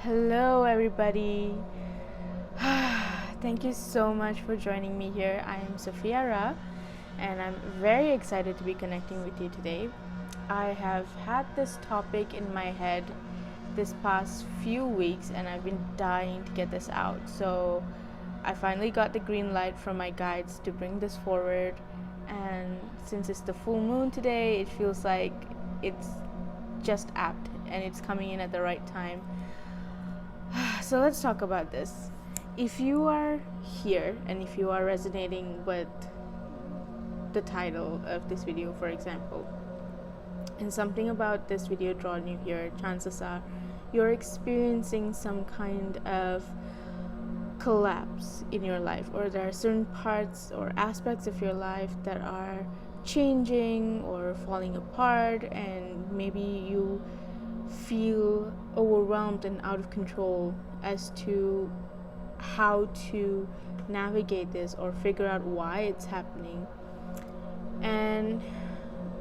Hello, everybody. Thank you so much for joining me here. I am Sofea'Ra, and I'm very excited to be connecting with you today. I have had this topic in my head this past few weeks, and I've been dying to get this out. So I finally got the green light from my guides to bring this forward. And since it's the full moon today, it feels like it's just apt and it's coming in at the right time. So let's talk about this. If you are here and if you are resonating with the title of this video, for example, and something about this video drawn you here, chances are you're experiencing some kind of collapse in your life, or there are certain parts or aspects of your life that are changing or falling apart, and maybe you feel overwhelmed and out of control as to how to navigate this or figure out why it's happening. And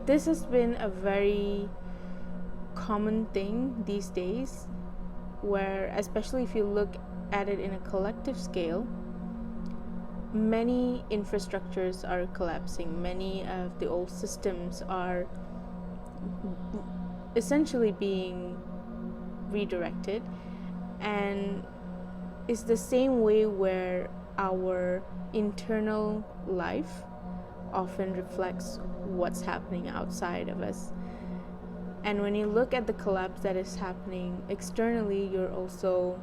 this has been a very common thing these days, where especially if you look at it in a collective scale, many infrastructures are collapsing. Many of the old systems are essentially being redirected, and it's the same way where our internal life often reflects what's happening outside of us. And when you look at the collapse that is happening externally, you're also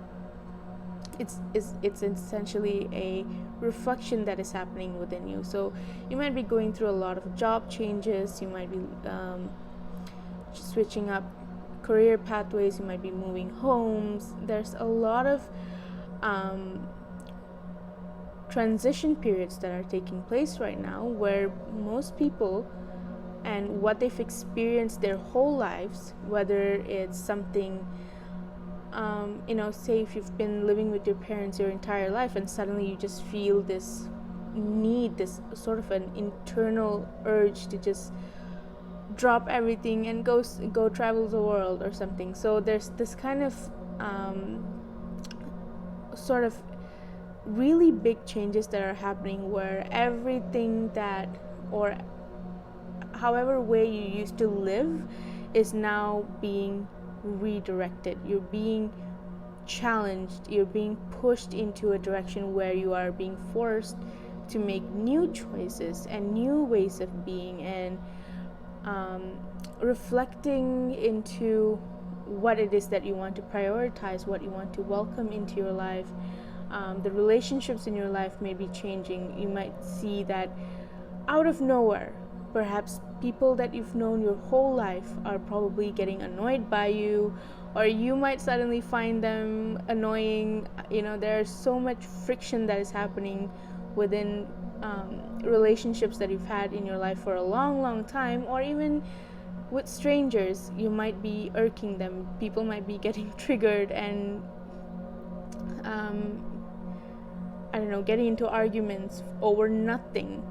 it's essentially a reflection that is happening within you. So you might be going through a lot of job changes, you might be switching up career pathways, you might be moving homes. There's a lot of transition periods that are taking place right now, where most people and what they've experienced their whole lives, whether it's something say if you've been living with your parents your entire life and suddenly you just feel this need, this sort of an internal urge to just drop everything and go travel the world or something. So there's this kind of sort of really big changes that are happening, where everything that, or however way you used to live, is now being redirected. You're being challenged, you're being pushed into a direction where you are being forced to make new choices and new ways of being, and reflecting into what it is that you want to prioritize, what you want to welcome into your life. The relationships in your life may be changing. You might see that out of nowhere, perhaps people that you've known your whole life are probably getting annoyed by you, or you might suddenly find them annoying. There's so much friction that is happening within relationships that you've had in your life for a long time, or even with strangers. You might be irking them. People might be getting triggered and getting into arguments over nothing.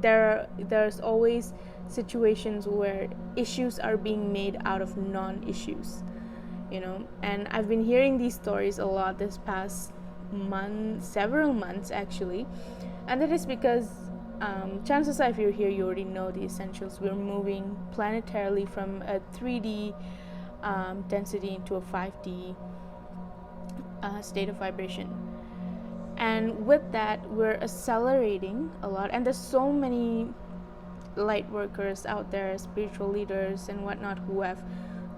There's always situations where issues are being made out of non-issues, and I've been hearing these stories a lot this past several months actually. And that is because chances are, if you're here, you already know the essentials. We're moving planetarily from a 3D density into a 5D state of vibration. And with that, we're accelerating a lot. And there's so many light workers out there, spiritual leaders and whatnot, who have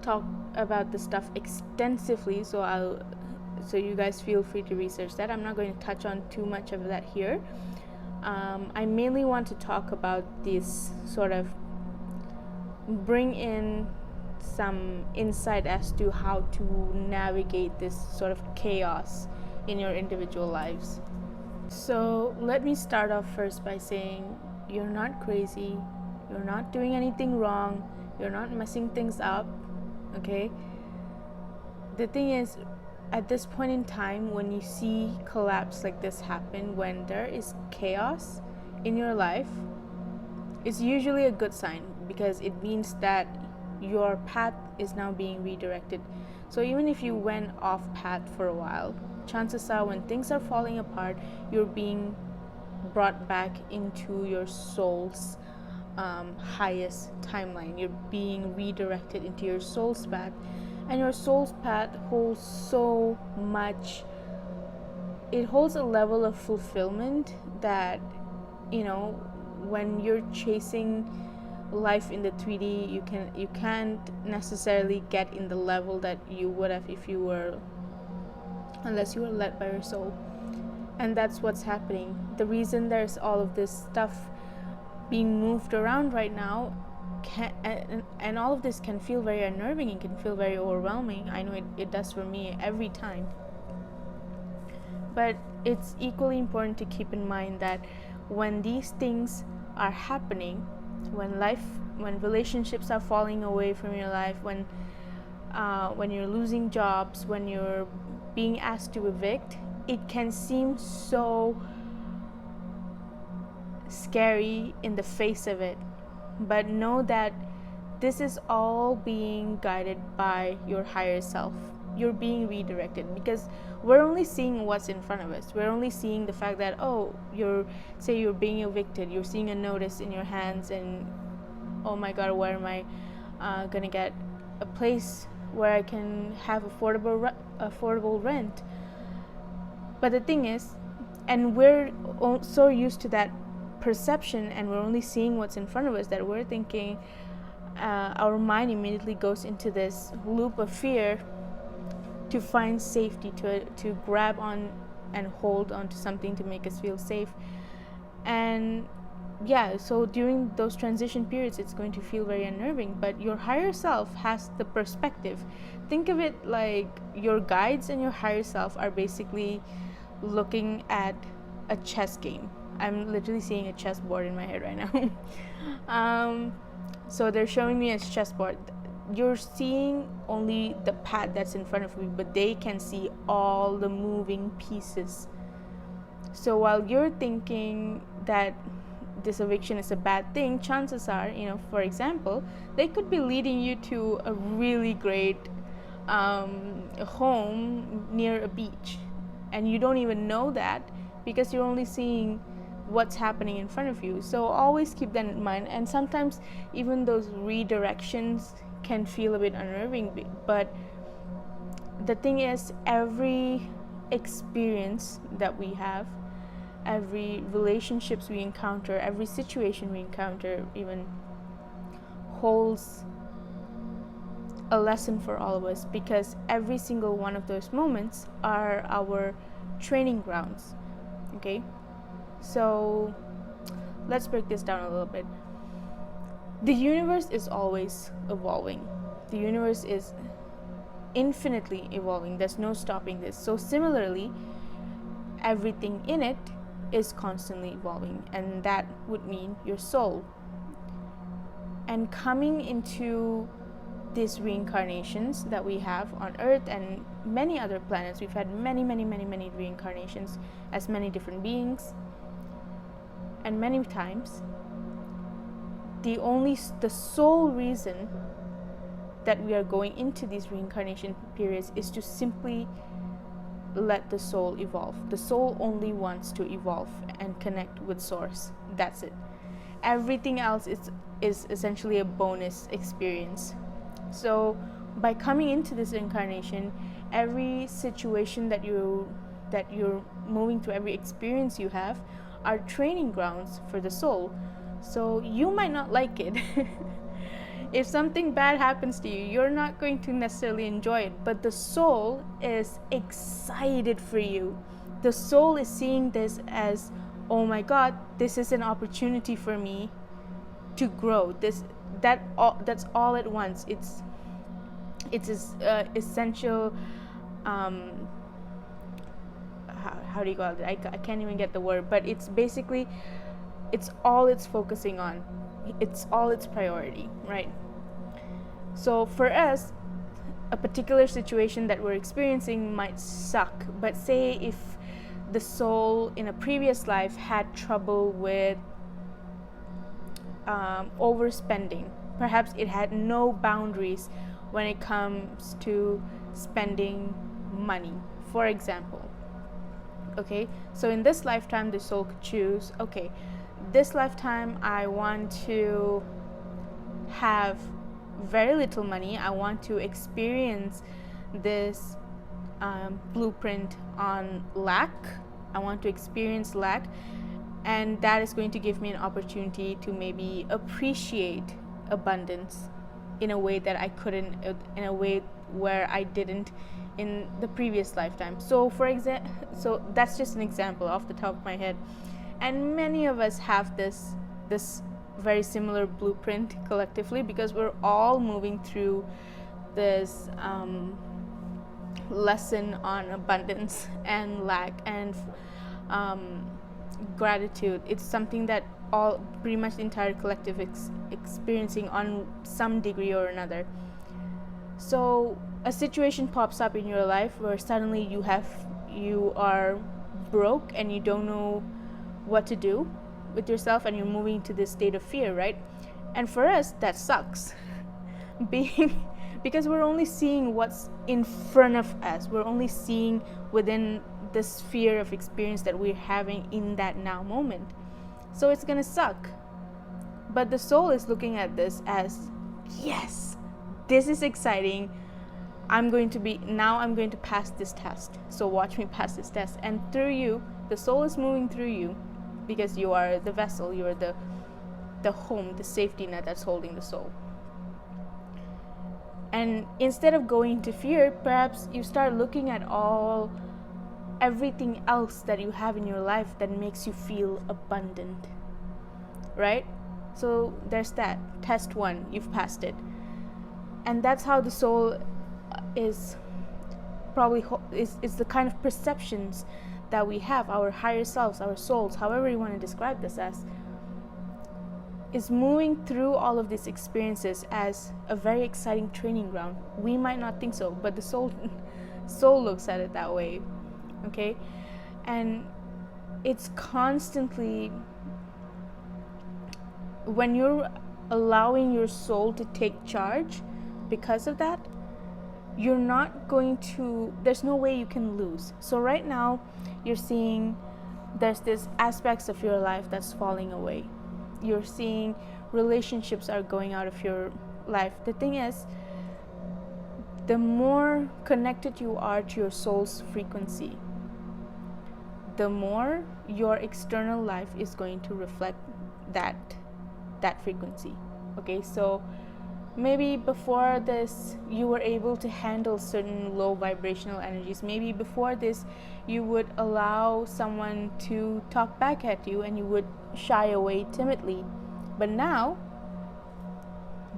talked about this stuff extensively. So you guys feel free to research that. I'm not going to touch on too much of that here. I mainly want to talk about this, sort of bring in some insight as to how to navigate this sort of chaos in your individual lives. So let me start off first by saying you're not crazy, you're not doing anything wrong, you're not messing things up, okay? The thing is, at this point in time, when you see collapse like this happen, when there is chaos in your life, it's usually a good sign, because it means that your path is now being redirected. So even if you went off path for a while, chances are when things are falling apart, you're being brought back into your soul's highest timeline. You're being redirected into your soul's path, and your soul's path holds so much. It holds a level of fulfillment that, when you're chasing life in the 3D, you can't necessarily get in the level that you would have unless you were led by your soul. And that's what's happening. The reason there's all of this stuff being moved around right now, and all of this can feel very unnerving, and can feel very overwhelming. I know it does for me every time. But it's equally important to keep in mind that when these things are happening, when relationships are falling away from your life, when you're losing jobs, when you're being asked to evict, it can seem so scary in the face of it. But know that this is all being guided by your higher self. You're being redirected, because we're only seeing what's in front of us. We're only seeing the fact that, you're being evicted, you're seeing a notice in your hands, and oh my god, where am I gonna get a place where I can have affordable rent? But the thing is, and we're so used to that perception, and we're only seeing what's in front of us, that we're thinking, our mind immediately goes into this loop of fear to find safety, to grab on and hold on to something to make us feel safe. And so during those transition periods, it's going to feel very unnerving, but your higher self has the perspective. Think of it like your guides and your higher self are basically looking at a chess game. I'm literally seeing a chessboard in my head right now. So they're showing me a chessboard. You're seeing only the path that's in front of you, but they can see all the moving pieces. So while you're thinking that this eviction is a bad thing, chances are, for example, they could be leading you to a really great home near a beach, and you don't even know that, because you're only seeing what's happening in front of you. So always keep that in mind. And sometimes even those redirections can feel a bit unnerving, but the thing is, every experience that we have, every relationships we encounter, every situation we encounter even, holds a lesson for all of us, because every single one of those moments are our training grounds. Okay, so let's break this down a little bit. The universe is always evolving. The universe is infinitely evolving. There's no stopping this. So similarly, everything in it is constantly evolving, and that would mean your soul. And coming into these reincarnations that we have on Earth and many other planets, we've had many reincarnations as many different beings, and many times the sole reason that we are going into these reincarnation periods is to simply let the soul evolve. The soul only wants to evolve and connect with source. That's it. Everything else is essentially a bonus experience. So by coming into this incarnation, every situation that you're moving through, every experience you have, are training grounds for the soul. So you might not like it. If something bad happens to you, you're not going to necessarily enjoy it, but the soul is excited for you. The soul is seeing this as, oh my god, this is an opportunity for me to grow. That's all at once. It's essential. How do you call it? I can't even get the word, but it's basically, it's all it's focusing on. It's all its priority, right? So for us, a particular situation that we're experiencing might suck, but say if the soul in a previous life had trouble with overspending, perhaps it had no boundaries when it comes to spending money, for example. Okay, so in this lifetime, the soul could choose, okay, this lifetime I want to have very little money. I want to experience this blueprint on lack. I want to experience lack, and that is going to give me an opportunity to maybe appreciate abundance in a way that I couldn't, in a way where I didn't in the previous lifetime. So so that's just an example off the top of my head, and many of us have this very similar blueprint collectively, because we're all moving through this lesson on abundance and lack and gratitude. It's something that all, pretty much the entire collective experiencing on some degree or another. So a situation pops up in your life where suddenly you are broke and you don't know what to do with yourself, and you're moving to this state of fear, right? And for us, that sucks. Because we're only seeing what's in front of us. We're only seeing within the sphere of experience that we're having in that now moment. So it's gonna suck. But the soul is looking at this as, yes, this is exciting. I'm going to pass this test. So watch me pass this test. And through you, the soul is moving through you, because you are the vessel, you are the home, the safety net that's holding the soul. And instead of going to fear, perhaps you start looking at everything else that you have in your life that makes you feel abundant, right? So there's that. Test 1, you've passed it. And that's how the soul is probably is the kind of perceptions that we have, our higher selves, our souls, however you want to describe this as, is moving through all of these experiences as a very exciting training ground. We might not think so, but the soul looks at it that way, okay? And it's constantly, when you're allowing your soul to take charge because of that, you're not going to, there's no way you can lose. So right now, you're seeing there's this aspects of your life that's falling away. You're seeing relationships are going out of your life. The thing is, the more connected you are to your soul's frequency, the more your external life is going to reflect that frequency. Okay, so maybe before this you were able to handle certain low vibrational energies. Maybe before this you would allow someone to talk back at you and you would shy away timidly. But now,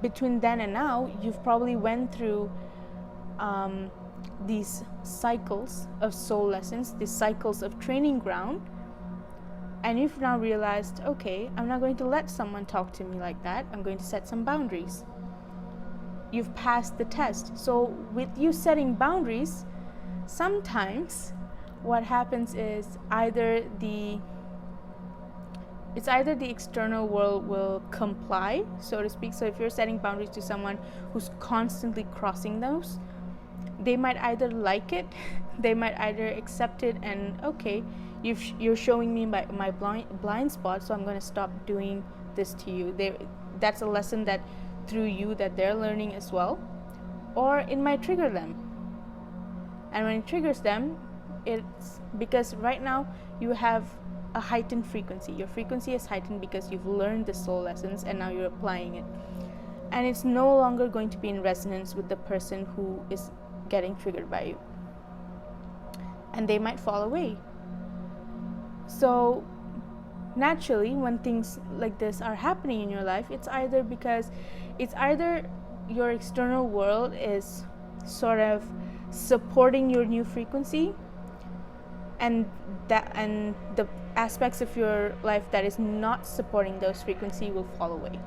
between then and now, you've probably went through these cycles of soul lessons, these cycles of training ground, and you've now realized, okay, I'm not going to let someone talk to me like that. I'm going to set some boundaries. You've passed the test. So with you setting boundaries, sometimes what happens is either the external world will comply, so to speak. So if you're setting boundaries to someone who's constantly crossing those, they might either like it, they might either accept it, and okay, you're showing me my blind spot, so I'm going to stop doing this to you. That's a lesson that through you that they're learning as well. Or it might trigger them, and when it triggers them, it's because right now you have a heightened frequency. Your frequency is heightened because you've learned the soul lessons and now you're applying it, and it's no longer going to be in resonance with the person who is getting triggered by you, and they might fall away. So naturally, when things like this are happening in your life, it's either your external world is sort of supporting your new frequency, and the aspects of your life that is not supporting those frequency will fall away.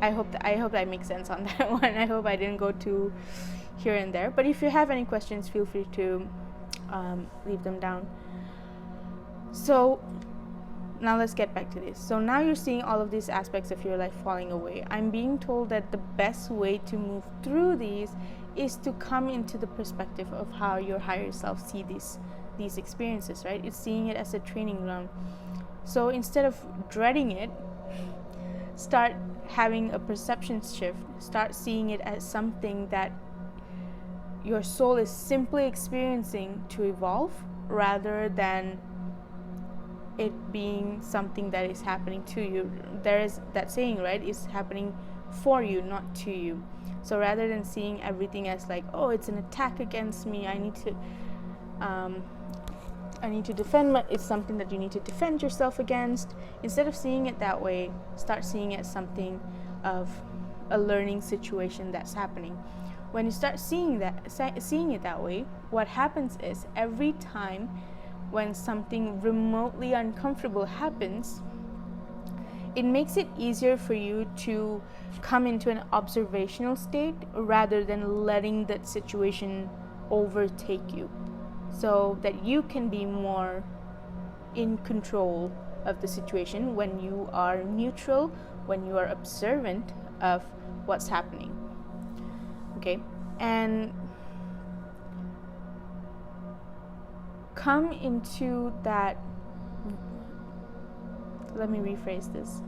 I hope that makes sense on that one. I hope I didn't go too here and there. But if you have any questions, feel free to leave them down. So now let's get back to this. So now you're seeing all of these aspects of your life falling away. I'm being told that the best way to move through these is to come into the perspective of how your higher self see these experiences, right? It's seeing it as a training ground. So instead of dreading it, start having a perception shift. Start seeing it as something that your soul is simply experiencing to evolve, rather than it being something that is happening to you. There is that saying, right? It's happening for you, not to you. So rather than seeing everything as like, oh, it's an attack against me, I need to defend it's something that you need to defend yourself against. Instead of seeing it that way, start seeing it as something of a learning situation that's happening. When you start seeing it that way, what happens is every time when something remotely uncomfortable happens, it makes it easier for you to come into an observational state rather than letting that situation overtake you, so that you can be more in control of the situation when you are neutral, when you are observant of what's happening. Okay? And come into that, let me rephrase this.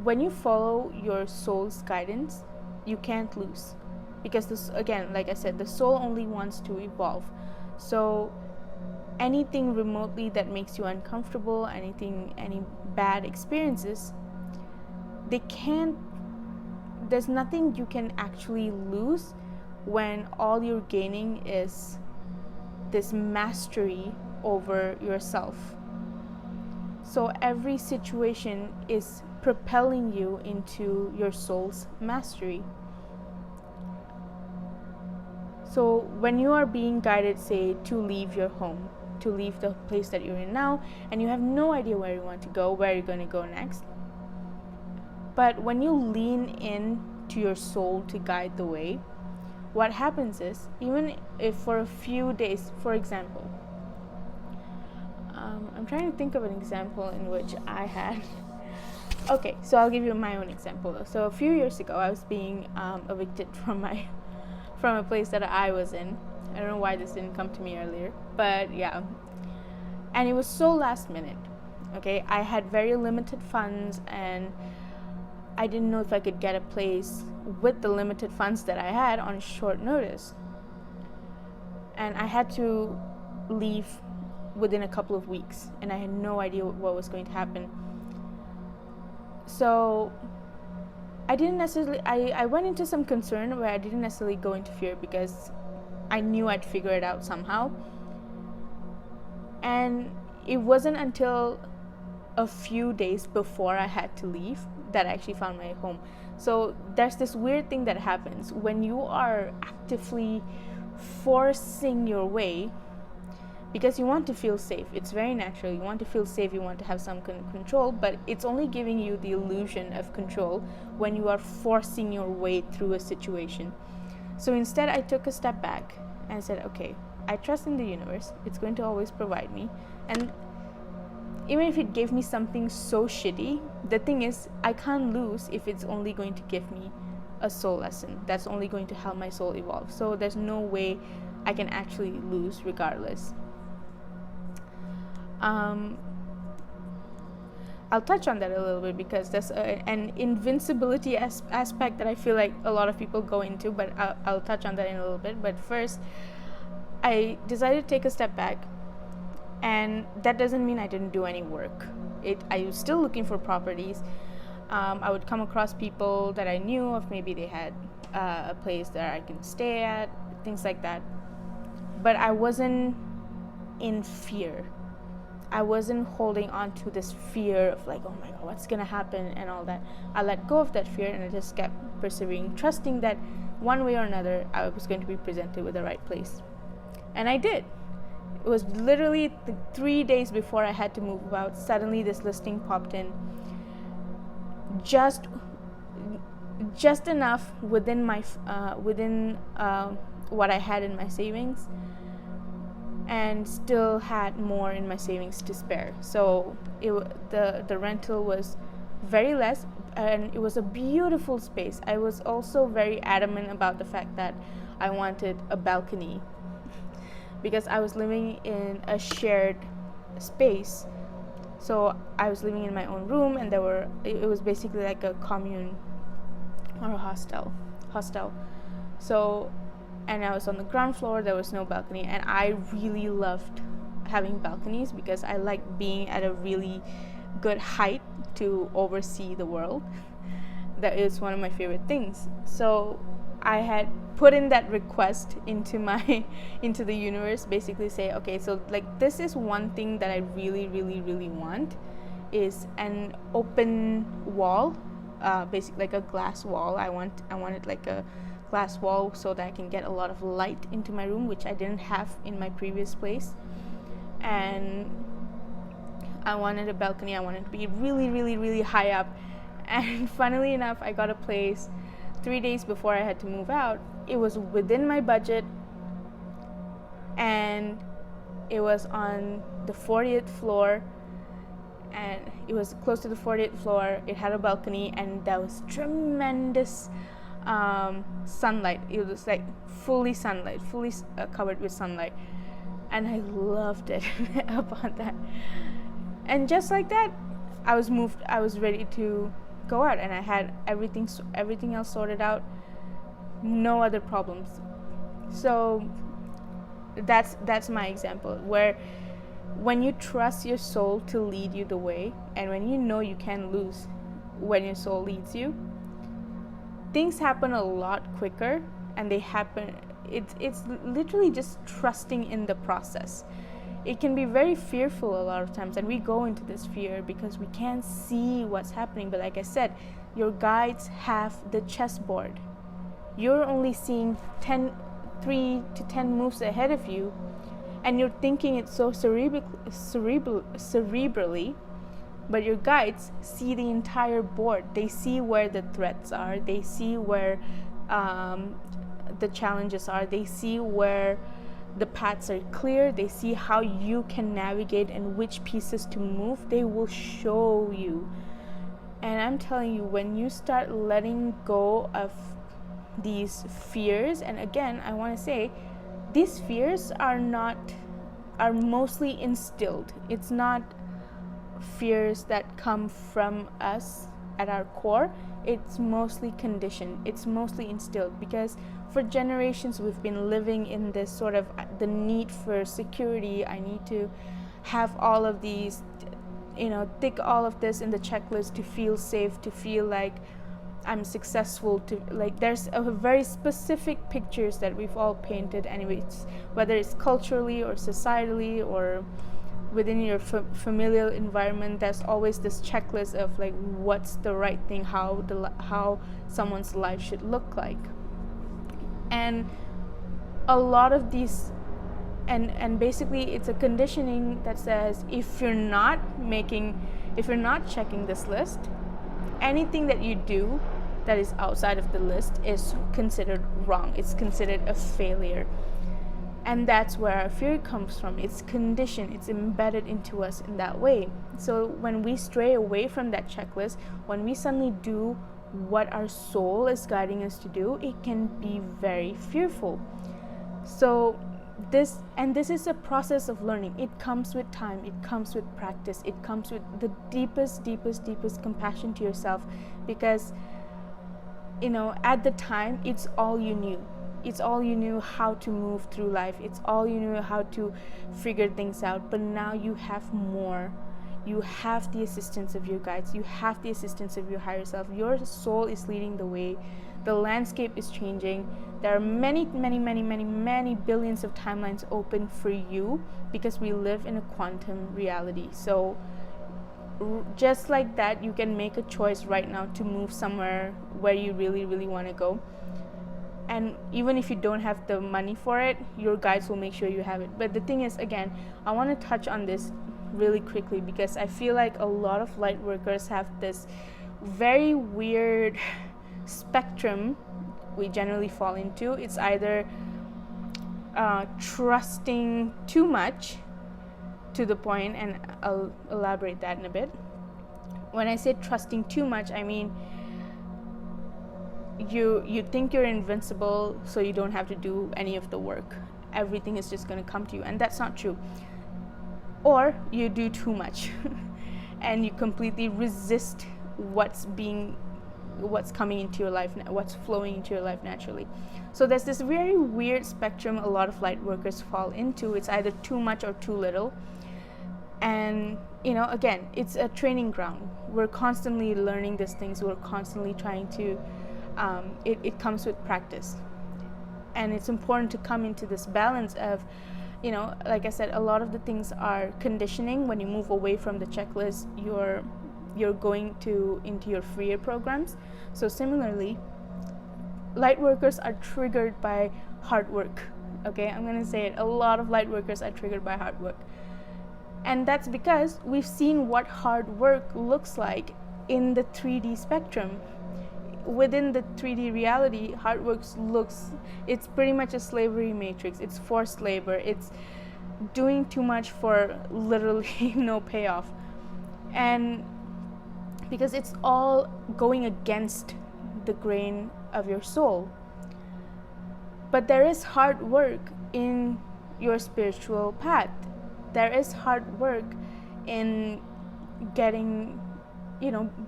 When you follow your soul's guidance, you can't lose. Because this, again, like I said, the soul only wants to evolve. So anything remotely that makes you uncomfortable, any bad experiences, there's nothing you can actually lose when all you're gaining is this mastery over yourself. So every situation is propelling you into your soul's mastery. So when you are being guided, say, to leave your home, to leave the place that you're in now, and you have no idea where you want to go, where you're going to go next, but when you lean in to your soul to guide the way, what happens is, even if for a few days, for example, I'm trying to think of an example in which I had okay, so I'll give you my own example. So a few years ago, I was being evicted from a place that I was in. I don't know why this didn't come to me earlier, but yeah. And it was so last minute. Okay, I had very limited funds, and I didn't know if I could get a place with the limited funds that I had on short notice. And I had to leave within a couple of weeks, and I had no idea what was going to happen. So I didn't necessarily, I went into some concern where I didn't necessarily go into fear, because I knew I'd figure it out somehow. And it wasn't until a few days before I had to leave that I actually found my home. So there's this weird thing that happens when you are actively forcing your way, because you want to feel safe. It's very natural. You want to feel safe. You want to have some control, but it's only giving you the illusion of control when you are forcing your way through a situation. So instead, I took a step back and said, okay, I trust in the universe. It's going to always provide me. And even if it gave me something so shitty, the thing is, I can't lose if it's only going to give me a soul lesson. That's only going to help my soul evolve. So there's no way I can actually lose regardless. I'll touch on that a little bit, because there's an invincibility aspect that I feel like a lot of people go into, but I'll touch on that in a little bit. But first, I decided to take a step back, and that doesn't mean I didn't do any work. I was still looking for properties. I would come across people that I knew of, maybe they had a place that I can stay at, things like that. But I wasn't in fear. I wasn't holding on to this fear of like, oh my God, what's going to happen and all that. I let go of that fear, and I just kept persevering, trusting that one way or another I was going to be presented with the right place. And I did. It was literally 3 days before I had to move out. Suddenly this listing popped in. Just enough within my what I had in my savings, and still had more in my savings to spare. So the rental was very less. and it was a beautiful space. I was also very adamant about the fact that I wanted a balcony because I was living in a shared space. So I was living in my own room, and it was basically like a commune or a hostel. So, and I was on the ground floor. There was no balcony, and I really loved having balconies because I like being at a really good height to oversee the world. That is one of my favorite things. So I had put in that request into the universe, basically say, okay, so like this is one thing that I really, really, really want, is an open wall, basically like a glass wall. I wanted like a glass wall so that I can get a lot of light into my room, which I didn't have in my previous place. And I wanted a balcony. I wanted to be really, really, really high up. And funnily enough, I got a place 3 days before I had to move out. It was within my budget, and it was on the 40th floor, and it was close to the 40th floor. It had a balcony, and there was tremendous sunlight. It was like fully covered with sunlight, and I loved it about that. And just like that, I was ready to go out, and I had everything else sorted out, no other problems. So that's my example, where when you trust your soul to lead you the way, and when you know you can't lose when your soul leads you, things happen a lot quicker, and it's literally just trusting in the process. It can be very fearful a lot of times, and we go into this fear because we can't see what's happening. But like I said, your guides have the chessboard. You're only seeing 3 to 10 moves ahead of you, and you're thinking it so cerebrally, but your guides see the entire board. They see where the threats are. They see where the challenges are. They see where the paths are clear. They see how you can navigate and which pieces to move. They will show you. And I'm telling you, when you start letting go of these fears, and again, I want to say, these fears are mostly instilled. It's not fears that come from us at our core. It's mostly conditioned. It's mostly instilled because for generations we've been living in this sort of the need for security. I need to have all of these, tick all of this in the checklist to feel safe, to feel like I'm successful, to like there's a very specific pictures that we've all painted anyways, whether it's culturally or societally or within your familial environment. There's always this checklist of like what's the right thing, how someone's life should look like. And a lot of these and basically it's a conditioning that says if you're not checking this list, anything that you do that is outside of the list is considered wrong. It's considered a failure. And that's where our fear comes from. It's conditioned, it's embedded into us in that way. So when we stray away from that checklist, when we suddenly do what our soul is guiding us to do, it can be very fearful. So this is a process of learning. It comes with time, it comes with practice, it comes with the deepest compassion to yourself, because at the time it's all you knew. It's all you knew how to move through life. It's all you knew how to figure things out. But now you have more. You have the assistance of your guides. You have the assistance of your higher self. Your soul is leading the way. The landscape is changing. There are many billions of timelines open for you because we live in a quantum reality. So just like that, you can make a choice right now to move somewhere where you really want to go. And even if you don't have the money for it, your guides will make sure you have it. But the thing is, again, I want to touch on this really quickly because I feel like a lot of light workers have this very weird spectrum we generally fall into. It's either trusting too much to the point, and I'll elaborate that in a bit, when I say trusting too much, I mean you think you're invincible, so you don't have to do any of the work. Everything is just going to come to you, and that's not true. Or you do too much and you completely resist what's coming into your life, what's flowing into your life naturally. So there's this very weird spectrum a lot of light workers fall into. It's either too much or too little. And again, it's a training ground. We're constantly learning these things. We're constantly trying to it comes with practice, and it's important to come into this balance of, like I said, a lot of the things are conditioning. When you move away from the checklist, you're going into your freer programs. So similarly, light workers are triggered by hard work. Okay, I'm going to say it. A lot of light workers are triggered by hard work. And that's because we've seen what hard work looks like in the 3D spectrum. Within the 3D reality, hard work it's pretty much a slavery matrix. It's forced labor. It's doing too much for literally no payoff. And because it's all going against the grain of your soul. But there is hard work in your spiritual path. There is hard work in getting,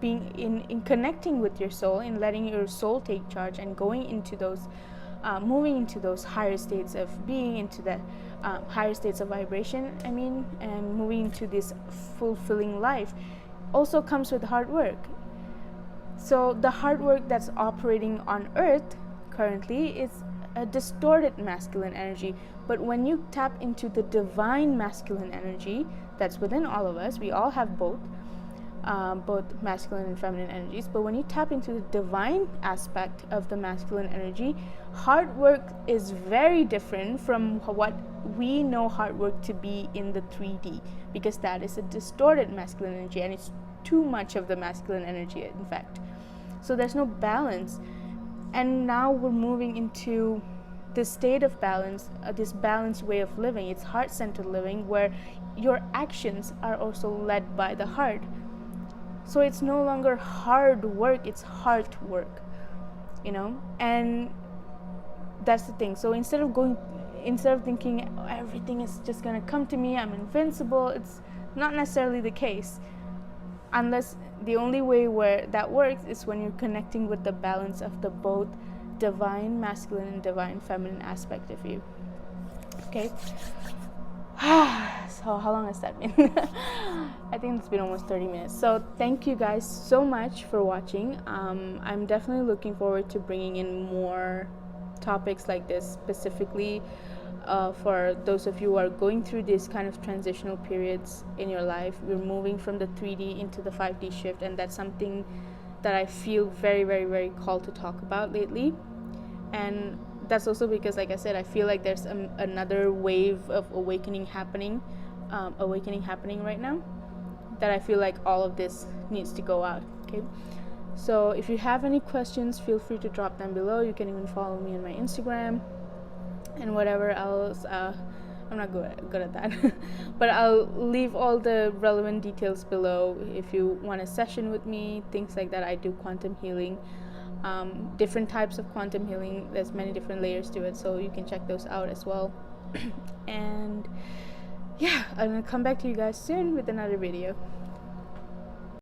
being in connecting with your soul, in letting your soul take charge and going into those, moving into those higher states of being, into the higher states of vibration, and moving into this fulfilling life also comes with hard work. So the hard work that's operating on Earth currently is a distorted masculine energy. But when you tap into the divine masculine energy that's within all of us, we all have both masculine and feminine energies. But when you tap into the divine aspect of the masculine energy, hard work is very different from what we know hard work to be in the 3D, because that is a distorted masculine energy, and it's too much of the masculine energy, in fact. So there's no balance. And now we're moving into this state of balance, this balanced way of living. It's heart-centered living, where your actions are also led by the heart. So it's no longer hard work, it's heart work, and that's the thing. So instead of thinking everything is just going to come to me, I'm invincible, it's not necessarily the case. Unless the only way where that works is when you're connecting with the balance of the both divine masculine and divine feminine aspect of you. Okay. So how long has that been? I think it's been almost 30 minutes. So thank you guys so much for watching. I'm definitely looking forward to bringing in more topics like this, specifically for those of you who are going through these kind of transitional periods in your life. We're moving from the 3D into the 5D shift, and that's something that I feel very, very, very called to talk about lately. And that's also because, like I said, I feel like there's another wave of awakening happening right now, that I feel like all of this needs to go out. Okay, so if you have any questions, feel free to drop them below. You can even follow me on my Instagram and whatever else. I'm not good at that but I'll leave all the relevant details below if you want a session with me, things like that. I do quantum healing, different types of quantum healing. There's many different layers to it, so you can check those out as well. And yeah, I'm gonna come back to you guys soon with another video.